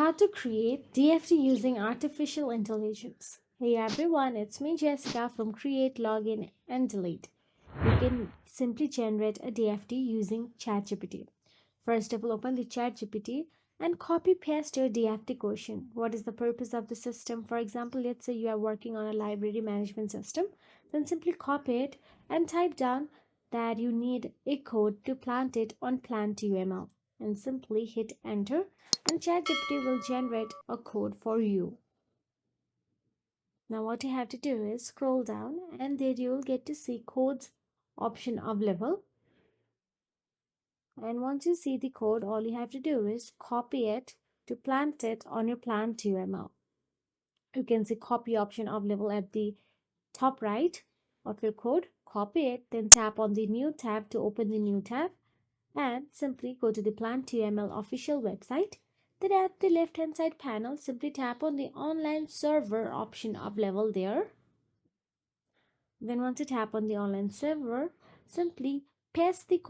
How to create DFD using artificial intelligence. Hey everyone, it's me Jessica from Create, Login and Delete. You can simply generate a DFD using ChatGPT. First of all, open the ChatGPT and copy paste your DFD question. What is the purpose of the system? For example, let's say you are working on a library management system, then simply copy it and type down that you need a code to plant it on plant.uml and simply hit enter and ChatGPT will generate a code for you. Now what you have to do is scroll down and there you will get to see codes option available. And once you see the code, all you have to do is copy it to plant it on your plant.uml. You can see copy option available at the top right of your code. Copy it, then tap on the new tab to open the new tab and simply go to the plant.uml official website. Then at the left hand side panel, simply tap on the online server option available there. Then once you tap on the online server, simply paste the